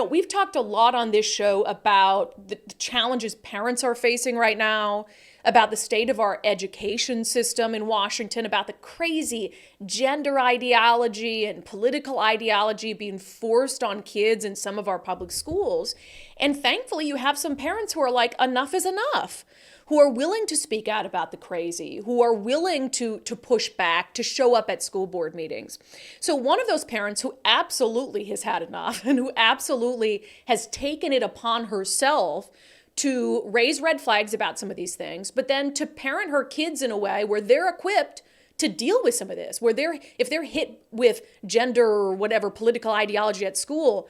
we've talked a lot on this show about the challenges parents are facing right now, about the state of our education system in Washington, about the crazy gender ideology and political ideology being forced on kids in some of our public schools. And thankfully, you have some parents who are like, enough is enough, who are willing to speak out about the crazy, who are willing to push back, to show up at school board meetings. So one of those parents who absolutely has had enough and who absolutely has taken it upon herself to raise red flags about some of these things, but then to parent her kids in a way where they're equipped to deal with some of this, where if they're hit with gender or whatever political ideology at school,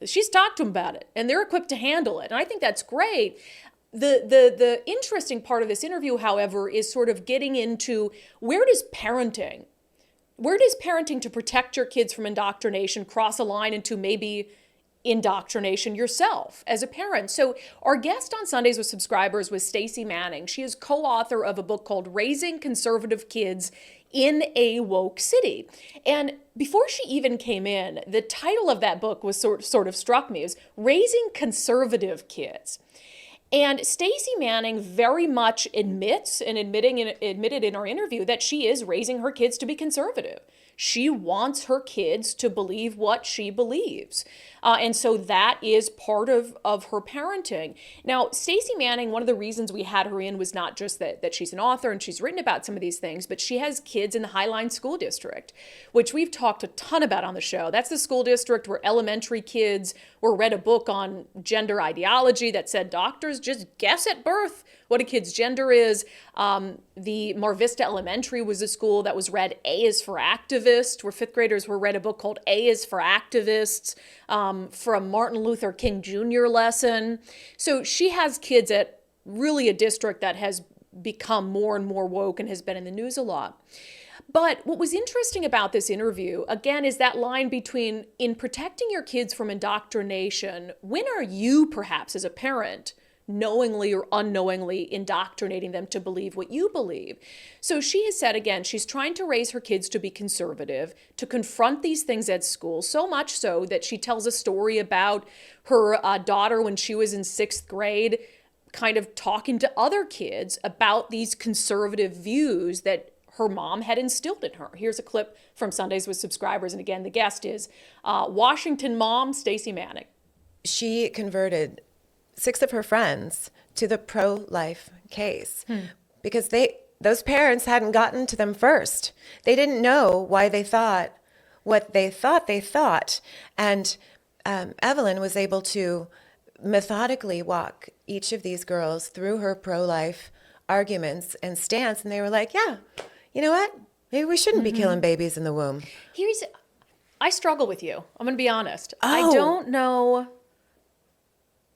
she's talked to them about it and they're equipped to handle it. And I think that's great. The interesting part of this interview, however, is sort of getting into where does parenting to protect your kids from indoctrination cross a line into maybe indoctrination yourself as a parent. So our guest on Sundays with Subscribers was Stacey Manning. She is co-author of a book called Raising Conservative Kids in a Woke City. And before she even came in, the title of that book was sort of struck me as Raising Conservative Kids. And Stacey Manning very much admitted in our interview that she is raising her kids to be conservative. She wants her kids to believe what she believes. And so that is part of her parenting. Now, Stacey Manning, one of the reasons we had her in was not just that she's an author and she's written about some of these things, but she has kids in the Highline School District, which we've talked a ton about on the show. That's the school district where elementary kids were read a book on gender ideology that said doctors just guess at birth what a kid's gender is. The Mar Vista Elementary was a school that was read A is for Activist, where fifth graders were read a book called A is for Activists from Martin Luther King Jr. lesson. So she has kids at really a district that has become more and more woke and has been in the news a lot. But what was interesting about this interview, again, is that line between in protecting your kids from indoctrination, when are you perhaps as a parent knowingly or unknowingly indoctrinating them to believe what you believe? So she has said, again, she's trying to raise her kids to be conservative, to confront these things at school, so much so that she tells a story about her daughter when she was in 6th grade, kind of talking to other kids about these conservative views that her mom had instilled in her. Here's a clip from Sundays with Subscribers. And again, the guest is Washington mom, Stacey Manning. She converted 6 of her friends to the pro-life case because those parents hadn't gotten to them first. They didn't know why they thought what they thought. And Evelyn was able to methodically walk each of these girls through her pro-life arguments and stance. And they were like, yeah, you know what? Maybe we shouldn't be killing babies in the womb. I struggle with you. I'm going to be honest. Oh.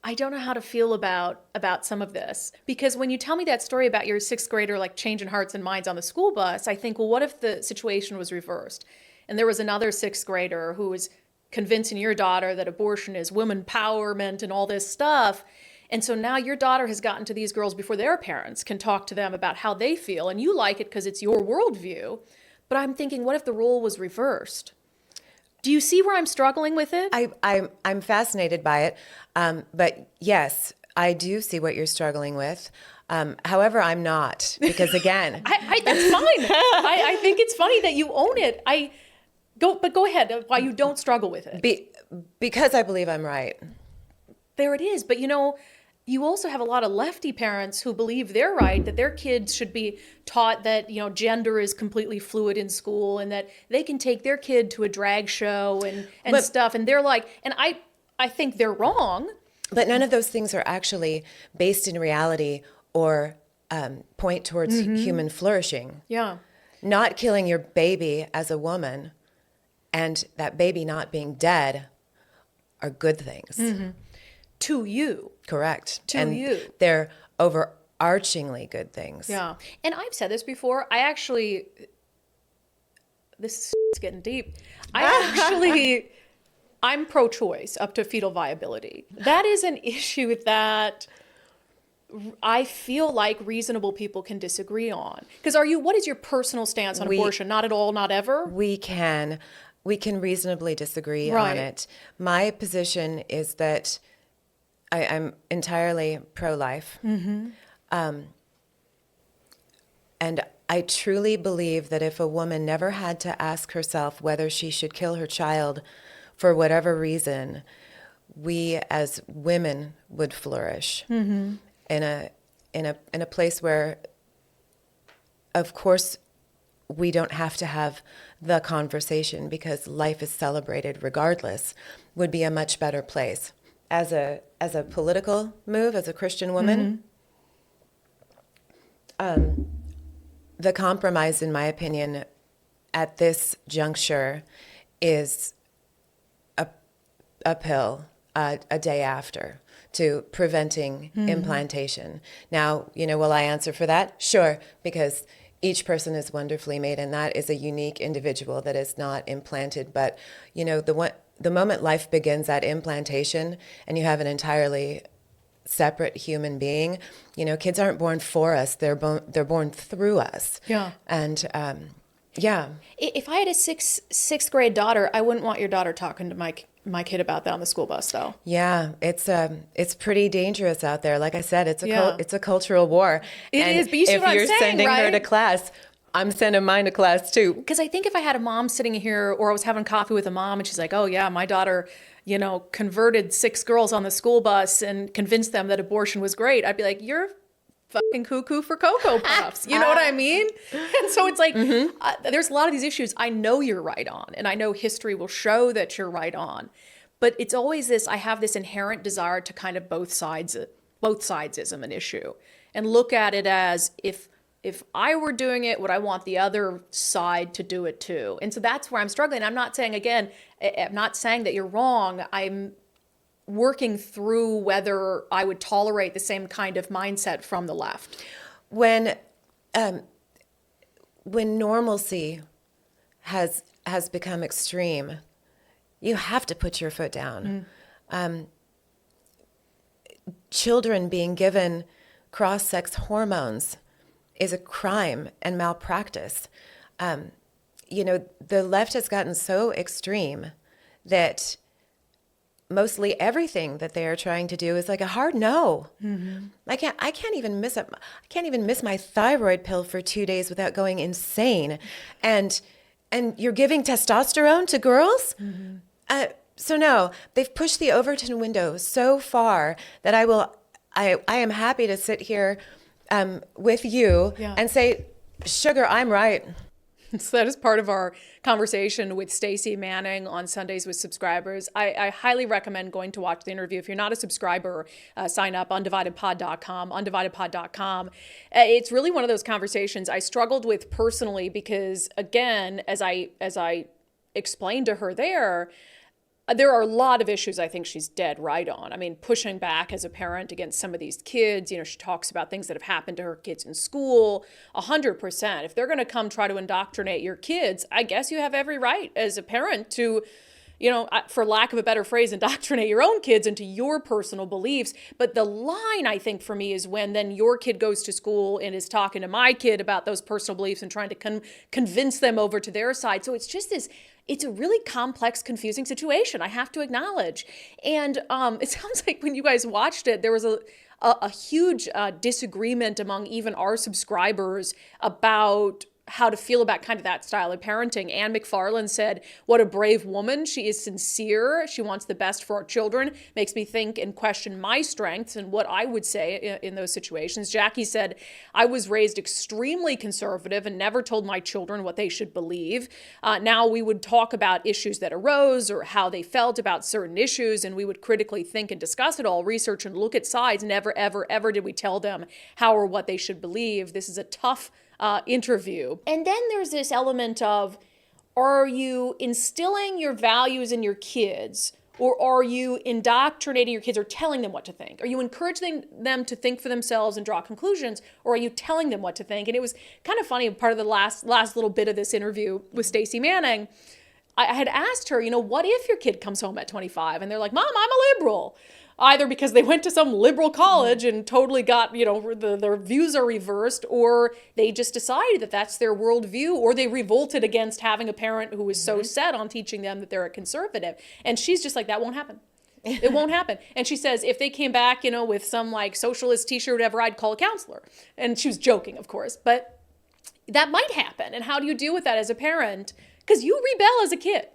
I don't know how to feel about some of this, because when you tell me that story about your 6th grader like changing hearts and minds on the school bus, I think, well, what if the situation was reversed and there was another 6th grader who was convincing your daughter that abortion is women empowerment and all this stuff, and so now your daughter has gotten to these girls before their parents can talk to them about how they feel, and you like it because it's your worldview, but I'm thinking, what if the role was reversed? Do you see where I'm struggling with it? I'm fascinated by it. But yes, I do see what you're struggling with. However, I'm not, because again, that's fine. I think it's funny that you own it. But go ahead. Why you don't struggle with it? Because I believe I'm right. There it is. But you also have a lot of lefty parents who believe they're right, that their kids should be taught that, gender is completely fluid in school and that they can take their kid to a drag show and stuff. And they're like, and I think they're wrong. But none of those things are actually based in reality or point towards human flourishing. Yeah. Not killing your baby as a woman and that baby not being dead are good things. Mm-hmm. To you. Correct. To you. They're overarchingly good things. Yeah. And I've said this before. This is getting deep. I'm pro-choice up to fetal viability. That is an issue that I feel like reasonable people can disagree on. Because what is your personal stance on abortion? Not at all, not ever? We can we can reasonably disagree Right. on it. My position is that I'm entirely pro-life. And I truly believe that if a woman never had to ask herself whether she should kill her child for whatever reason, we as women would flourish in a place where, of course, we don't have to have the conversation because life is celebrated regardless, would be a much better place. As a political move, as a Christian woman, the compromise, in my opinion, at this juncture is a pill a day after to preventing implantation. Now, will I answer for that? Sure, because each person is wonderfully made, and that is a unique individual that is not implanted. But, the moment life begins at implantation and you have an entirely separate human being, kids aren't born for us, they're born through us. Yeah. And yeah. If I had a sixth grade daughter, I wouldn't want your daughter talking to my kid about that on the school bus, though. Yeah, it's pretty dangerous out there. Like I said, it's Yeah. it's a cultural war. It is, but you see if what I'm you're saying, sending her right? to class, I'm sending mine to class too. Because I think if I had a mom sitting here, or I was having coffee with a mom and she's like, oh yeah, my daughter, converted 6 girls on the school bus and convinced them that abortion was great, I'd be like, you're fucking cuckoo for Cocoa Puffs. You know what I mean? And so it's like, there's a lot of these issues I know you're right on, and I know history will show that you're right on. But it's always this, I have this inherent desire to kind of both sidesism an issue, and look at it as if I were doing it, would I want the other side to do it too? And so that's where I'm struggling. I'm not saying, again, I'm not saying that you're wrong. I'm working through whether I would tolerate the same kind of mindset from the left. When normalcy has become extreme, you have to put your foot down. Children being given cross-sex hormones is a crime and malpractice. The left has gotten so extreme that mostly everything that they are trying to do is like a hard no. I can't even miss my thyroid pill for 2 days without going insane. And you're giving testosterone to girls? So no, they've pushed the Overton window so far that I am happy to sit here with you and say, sugar, I'm right. So that is part of our conversation with Stacey Manning on Sundays with subscribers. I highly recommend going to watch the interview. If you're not a subscriber, sign up, undividedpod.com, undividedpod.com. It's really one of those conversations I struggled with personally because, again, as I explained to her there are a lot of issues I think she's dead right on. I mean, pushing back as a parent against some of these kids. She talks about things that have happened to her kids in school, 100%. If they're going to come try to indoctrinate your kids, I guess you have every right as a parent to, for lack of a better phrase, indoctrinate your own kids into your personal beliefs. But the line, I think, for me is when then your kid goes to school and is talking to my kid about those personal beliefs and trying to convince them over to their side. So it's just this... It's a really complex, confusing situation, I have to acknowledge. And it sounds like when you guys watched it, there was a huge disagreement among even our subscribers about how to feel about kind of that style of parenting. Ann McFarland said, what a brave woman. She is sincere. She wants the best for our children. Makes me think and question my strengths and what I would say in those situations. Jackie said, I was raised extremely conservative and never told my children what they should believe. Now we would talk about issues that arose or how they felt about certain issues, and we would critically think and discuss it all, research and look at sides. Never, ever, ever did we tell them how or what they should believe. This is a tough interview. And then there's this element of, are you instilling your values in your kids, or are you indoctrinating your kids or telling them what to think? Are you encouraging them to think for themselves and draw conclusions, or are you telling them what to think? And it was kind of funny, part of the last little bit of this interview with Stacey Manning, I had asked her, what if your kid comes home at 25 and they're like, Mom, I'm a liberal. Either because they went to some liberal college and totally got, their views are reversed, or they just decided that that's their worldview, or they revolted against having a parent who was so set on teaching them that they're a conservative. And she's just like, that won't happen. It won't happen. And she says, if they came back, with some like socialist t-shirt or whatever, I'd call a counselor. And she was joking, of course, but that might happen. And how do you deal with that as a parent? Because you rebel as a kid.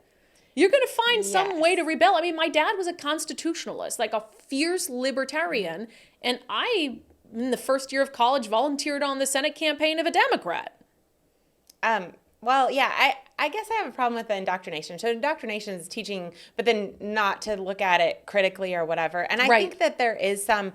You're going to find some way to rebel. I mean, my dad was a constitutionalist, like a fierce libertarian. And I, in the first year of college, volunteered on the Senate campaign of a Democrat. Well, yeah, I guess I have a problem with the indoctrination. So indoctrination is teaching, but then not to look at it critically or whatever. And I think that there is some...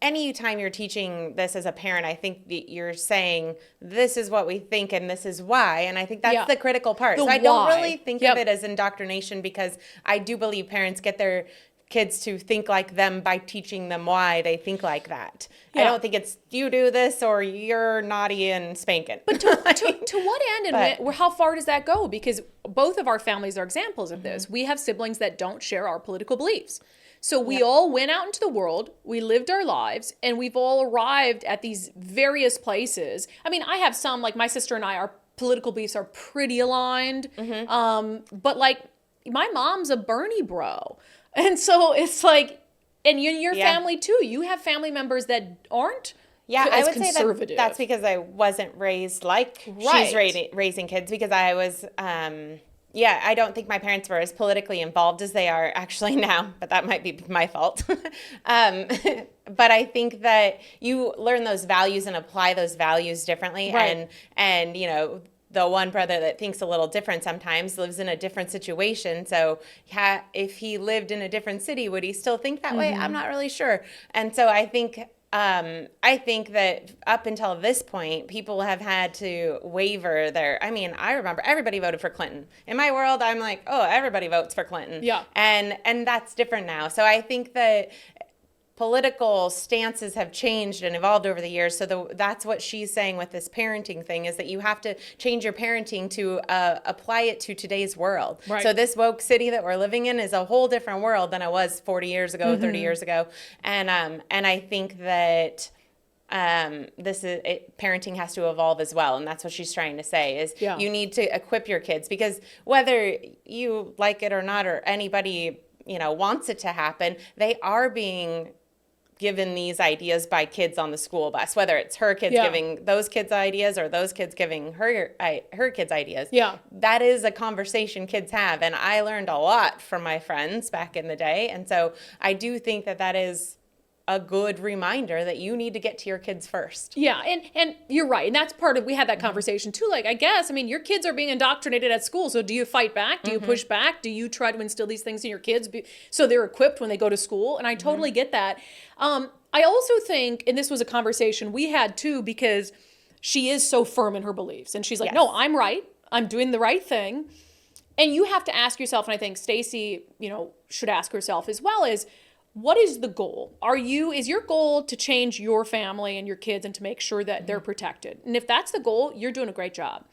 Anytime you're teaching this as a parent, I think that you're saying, this is what we think and this is why. And I think that's the critical part. So I don't really think of it as indoctrination, because I do believe parents get their kids to think like them by teaching them why they think like that. I don't think it's, you do this or you're naughty and spanking. But to what end and how far does that go? Because both of our families are examples of this. We have siblings that don't share our political beliefs. So we all went out into the world, we lived our lives, and we've all arrived at these various places. I mean, I have some, like my sister and I, our political beliefs are pretty aligned. But like my mom's a Bernie bro. And so it's like, and your family too, you have family members that aren't I would conservative. say that's because I wasn't raised like she's raising kids, because I was... I don't think my parents were as politically involved as they are actually now, but that might be my fault. But I think that you learn those values and apply those values differently. And the one brother that thinks a little different sometimes lives in a different situation. So if he lived in a different city, would he still think that way? I'm not really sure. And so I think that up until this point, people have had to waver their... I mean, I remember everybody voted for Clinton. In my world, I'm like, oh, everybody votes for Clinton. Yeah. And that's different now. So I think that political stances have changed and evolved over the years. So that's what she's saying with this parenting thing, is that you have to change your parenting to apply it to today's world. Right. So this woke city that we're living in is a whole different world than it was 40 years ago, 30 years ago. And I think that parenting has to evolve as well. And that's what she's trying to say, is you need to equip your kids, because whether you like it or not, or anybody, wants it to happen, they are being given these ideas by kids on the school bus, whether it's her kids giving those kids ideas or those kids giving her kids ideas. That is a conversation kids have. And I learned a lot from my friends back in the day. And so I do think that is a good reminder that you need to get to your kids first. Yeah, and you're right. And that's part of, we had that conversation too. Like, I guess, your kids are being indoctrinated at school. So do you fight back? Do you push back? Do you try to instill these things in your kids so they're equipped when they go to school? And I totally get that. I also think, and this was a conversation we had too, because she is so firm in her beliefs. And she's like, no, I'm right. I'm doing the right thing. And you have to ask yourself, and I think Stacey, should ask herself as well, is, what is the goal? Is your goal to change your family and your kids and to make sure that they're protected? And if that's the goal, you're doing a great job.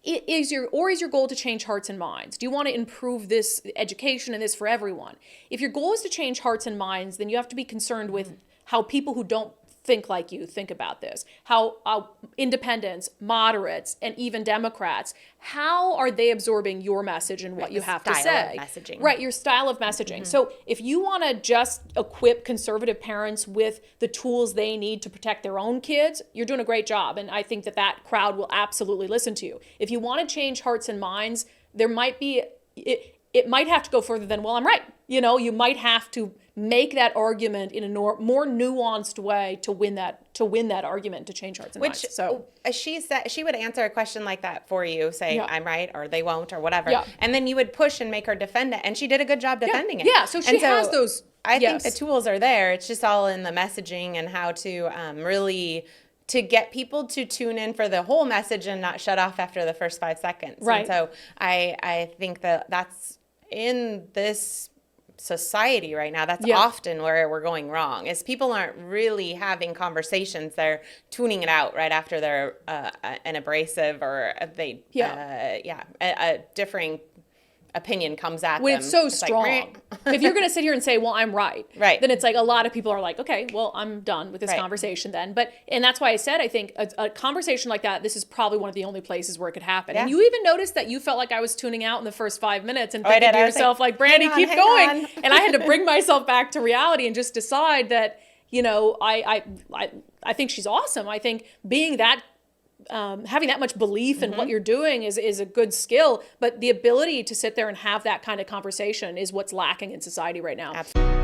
Is your goal to change hearts and minds? Do you want to improve this education and this for everyone? If your goal is to change hearts and minds, then you have to be concerned with how people who don't think like you think about this, how independents, moderates, and even Democrats, how are they absorbing your message and what you have to say? Messaging. Right, your style of messaging. So if you want to just equip conservative parents with the tools they need to protect their own kids, you're doing a great job. And I think that crowd will absolutely listen to you. If you want to change hearts and minds, there might be, it might have to go further than, well, I'm right. You might have to make that argument in a more nuanced way to win that argument, to change hearts and minds. So she said she would answer a question like that for you, saying I'm right, or they won't, or whatever, and then you would push and make her defend it, and she did a good job defending it. Yeah, so she has those. I think the tools are there. It's just all in the messaging and how to really to get people to tune in for the whole message and not shut off after the first 5 seconds. Right. And so I think that's in this society right now, that's often where we're going wrong, is people aren't really having conversations. They're tuning it out right after they're an abrasive or a differing opinion comes at when them. it's so like, strong. If you're going to sit here and say, well, I'm right, Right. then it's like a lot of people are like, okay, well, I'm done with this Right. conversation then. And that's why I said, I think a conversation like that, this is probably one of the only places where it could happen. Yeah. And you even noticed that you felt like I was tuning out in the first 5 minutes and I thinking did. to I was yourself, like, Brandi, hang on, keep hang going. on. And I had to bring myself back to reality and just decide that, you know, I think she's awesome. I think being that having that much belief in what you're doing is a good skill, but the ability to sit there and have that kind of conversation is what's lacking in society right now. Absolutely.